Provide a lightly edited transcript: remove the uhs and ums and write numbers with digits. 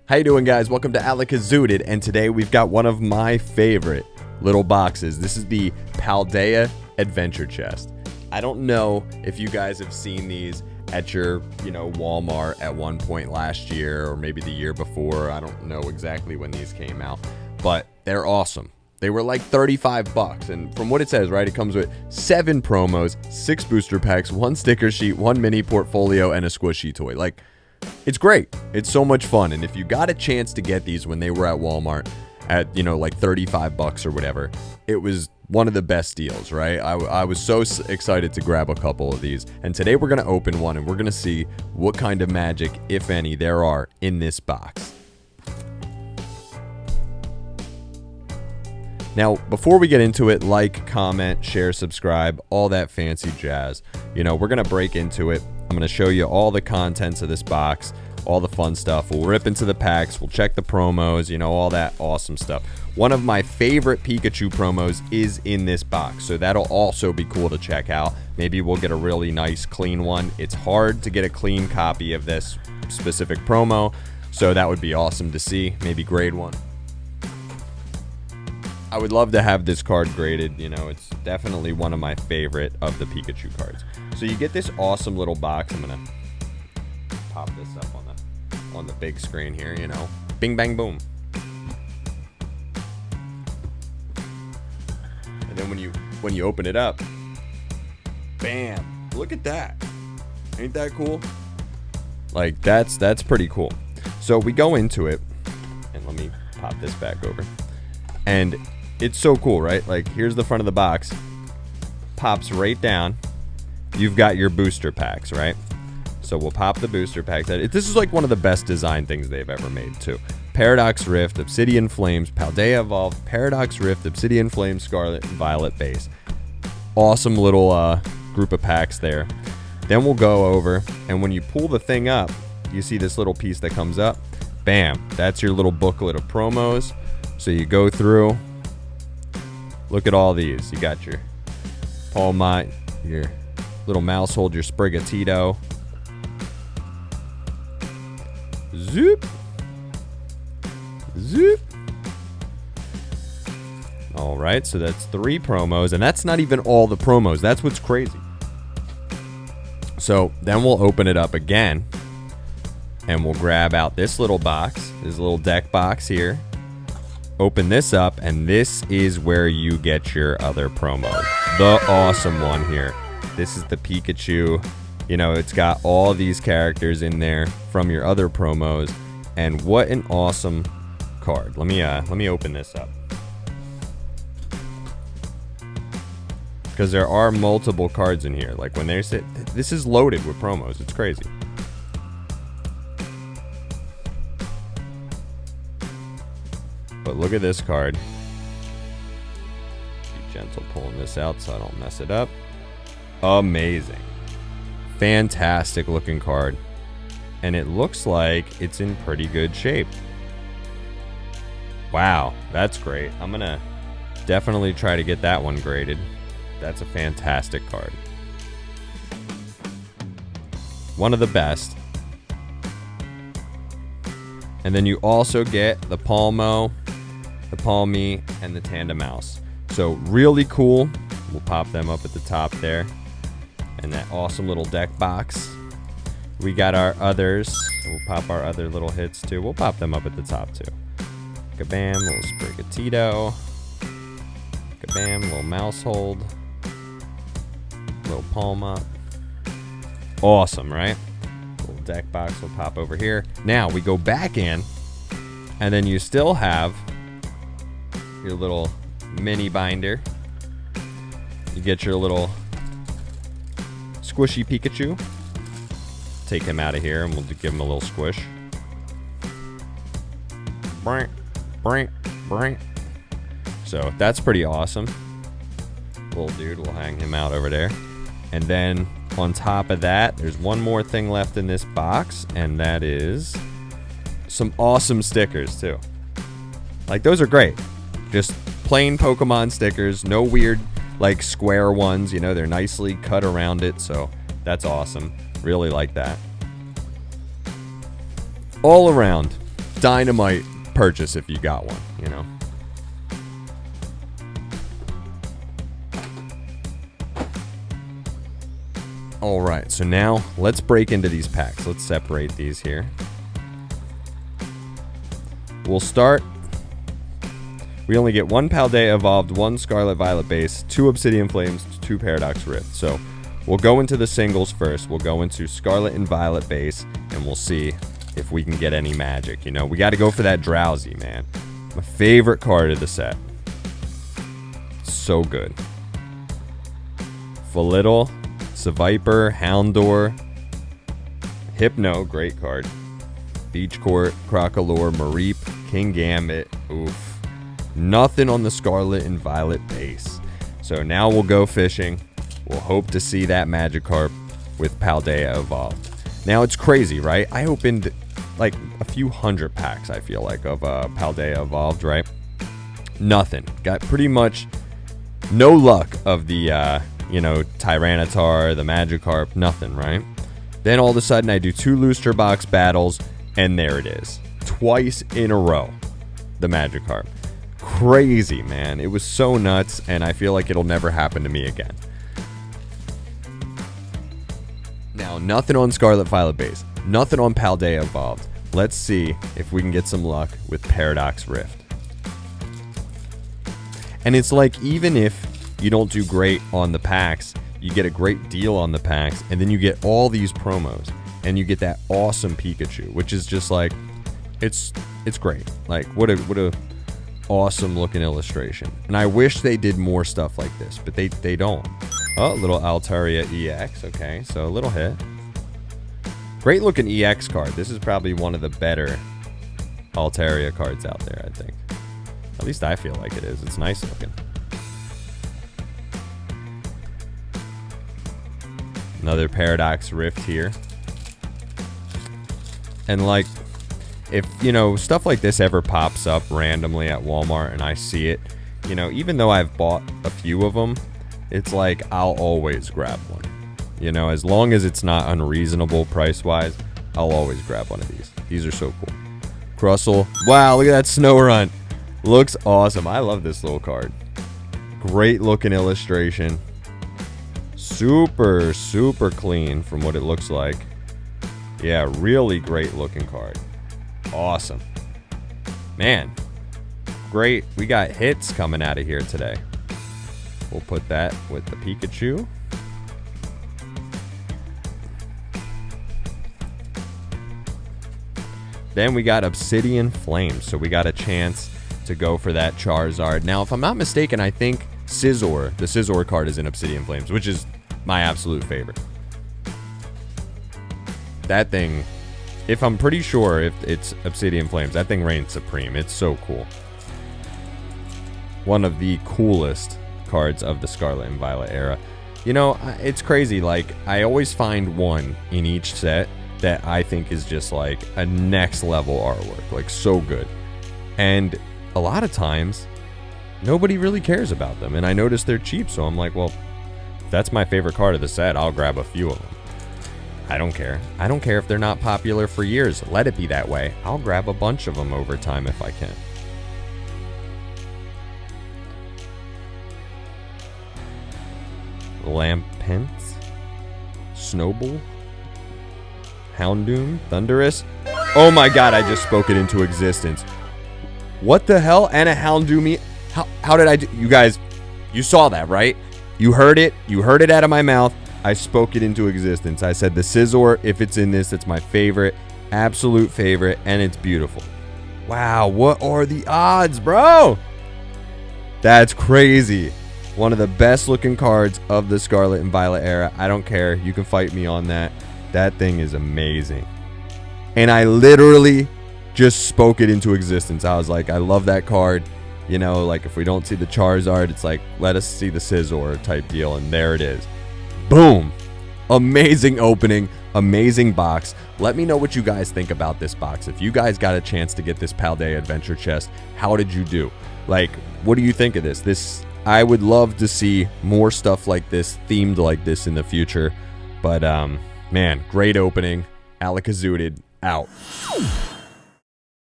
How you doing, guys? Welcome to Alakazooted, and today we've got one of my favorite little boxes. This is the Paldea Adventure Chest. I don't know if you guys have seen these at your, Walmart at one point last year or maybe the year before. I don't know exactly when these came out, but they're awesome. They were like $35, and from what it says, right, it comes with 7 promos, 6 booster packs, 1 sticker sheet, 1 mini portfolio, and a squishy toy. Like, it's great. It's so much fun. And if you got a chance to get these when they were at Walmart at, like $35 or whatever, it was one of the best deals, right? I was so excited to grab a couple of these. And today we're going to open one and we're going to see what kind of magic, if any, there are in this box. Now, before we get into it, like, comment, share, subscribe, all that fancy jazz. We're going to break into it. I'm going to show you all the contents of this box, all the fun stuff. We'll rip into the packs. We'll check the promos, all that awesome stuff. One of my favorite Pikachu promos is in this box, so that'll also be cool to check out. Maybe we'll get a really nice, clean one. It's hard to get a clean copy of this specific promo, so that would be awesome to see. Maybe grade one. I would love to have this card graded. It's definitely one of my favorite of the Pikachu cards. So you get this awesome little box. I'm gonna pop this up on the big screen here. Bing bang boom. And then when you open it up, bam! Look at that. Ain't that cool? Like that's pretty cool. So we go into it, and let me pop this back over. And it's so cool, right? Like, here's the front of the box. Pops right down. You've got your booster packs, right? So we'll pop the booster packs. This is like one of the best design things they've ever made, too. Paradox Rift, Obsidian Flames, Paldea Evolved, Paradox Rift, Obsidian Flames, Scarlet, and Violet base. Awesome little group of packs there. Then we'll go over, and when you pull the thing up, you see this little piece that comes up. Bam! That's your little booklet of promos. So you go through, look at all these. You got your Palmite, your little mouse hold, your Sprigatito. Zoop. Zoop. All right, so that's 3 promos, and that's not even all the promos. That's what's crazy. So then we'll open it up again, and we'll grab out this little box, this little deck box here. Open this up, and this is where you get your other promo. The awesome one here. This is the Pikachu. It's got all these characters in there from your other promos, and what an awesome card. Let me open this up, because there are multiple cards in here. Like when they say this is loaded with promos, it's crazy. But look at this card. Be gentle pulling this out so I don't mess it up. Amazing. Fantastic looking card. And it looks like it's in pretty good shape. Wow, that's great. I'm going to definitely try to get that one graded. That's a fantastic card. One of the best. And then you also get the Palmo, the Palmy, and the Tandem Mouse. So really cool. We'll pop them up at the top there. And that awesome little deck box. We got our others. We'll pop our other little hits too. We'll pop them up at the top too. Kabam, little Sprigatito. Kabam, little mouse hold. Little Palma. Awesome, right? Little deck box will pop over here. Now we go back in, and then you still have your little mini binder. You get your little squishy Pikachu. Take him out of here, and we'll give him a little squish. Brink, brink, brink. So that's pretty awesome. Little dude, we'll hang him out over there. And then on top of that, there's one more thing left in this box, and that is some awesome stickers too. Like, those are great. Just plain Pokemon stickers, no weird like square ones, they're nicely cut around it, so that's awesome. Really like that. All around, dynamite purchase if you got one, you know. All right, so now let's break into these packs. Let's separate these here. We'll start. We only get 1 Paldea Evolved, 1 Scarlet Violet base, 2 Obsidian Flames, 2 Paradox Rift. So we'll go into the singles first. We'll go into Scarlet and Violet base, and we'll see if we can get any magic. You know, we got to go for that Drowsy, man. My favorite card of the set. So good. Felittle, Seviper, Houndour, Hypno, great card. Beach Court, Crocolore, Mareep, King Gambit. Oof. Nothing on the Scarlet and Violet base. So now we'll go fishing. We'll hope to see that Magikarp with Paldea Evolved. Now it's crazy, right? I opened like a few hundred packs, I feel like, of Paldea Evolved, right? Nothing. Got pretty much no luck of the, you know, Tyranitar, the Magikarp, nothing, right? Then all of a sudden I do 2 Looster Box battles, and there it is. Twice in a row, the Magikarp. Crazy, man. It was so nuts, and I feel like it'll never happen to me again. Now, nothing on Scarlet Violet base. Nothing on Paldea Evolved. Let's see if we can get some luck with Paradox Rift. And it's like, even if you don't do great on the packs, you get a great deal on the packs, and then you get all these promos, and you get that awesome Pikachu, which is just like, it's great. Like, what a awesome looking illustration. And I wish they did more stuff like this, but they don't. Oh, little Altaria EX. Okay, so a little hit. Great looking EX card. This is probably one of the better Altaria cards out there, I think. At least I feel like it is. It's nice looking. Another Paradox Rift here. And like, if, you know, stuff like this ever pops up randomly at Walmart and I see it, you know, even though I've bought a few of them, it's like I'll always grab one. You know, as long as it's not unreasonable price-wise, I'll always grab one of these. These are so cool. Crustle. Wow, look at that Snorunt. Looks awesome. I love this little card. Great looking illustration. Super, super clean from what it looks like. Yeah, really great looking card. Awesome. Man, great. We got hits coming out of here today. We'll put that with the Pikachu. Then we got Obsidian Flames, so we got a chance to go for that Charizard. Now, if I'm not mistaken, I think Scizor, the Scizor card is in Obsidian Flames, which is my absolute favorite. That thing, if I'm pretty sure if it's Obsidian Flames, that thing reigns supreme. It's so cool. One of the coolest cards of the Scarlet and Violet era. You know, it's crazy. Like, I always find one in each set that I think is just like a next level artwork. Like, so good. And a lot of times, nobody really cares about them. And I notice they're cheap, so I'm like, well, if that's my favorite card of the set, I'll grab a few of them. I don't care. I don't care if they're not popular for years. Let it be that way. I'll grab a bunch of them over time if I can. Lampent, Snowball, Houndoom, Thundurus. Oh my god, I just spoke it into existence. What the hell? And a Houndoom. How did I do? You guys, you saw that, right? You heard it. You heard it out of my mouth. I spoke it into existence. I said the Scizor, if it's in this, it's my favorite, absolute favorite, and it's beautiful. Wow, what are the odds, bro? That's crazy. One of the best looking cards of the Scarlet and Violet era. I don't care. You can fight me on that. That thing is amazing. And I literally just spoke it into existence. I was like, I love that card. You know, like if we don't see the Charizard, it's like, let us see the Scizor type deal. And there it is. Boom. Amazing opening. Amazing box. Let me know what you guys think about this box. If you guys got a chance to get this Paldea Adventure Chest, how did you do? Like, what do you think of this? I would love to see more stuff like this, themed like this in the future. But, man, great opening. Alakazooted out.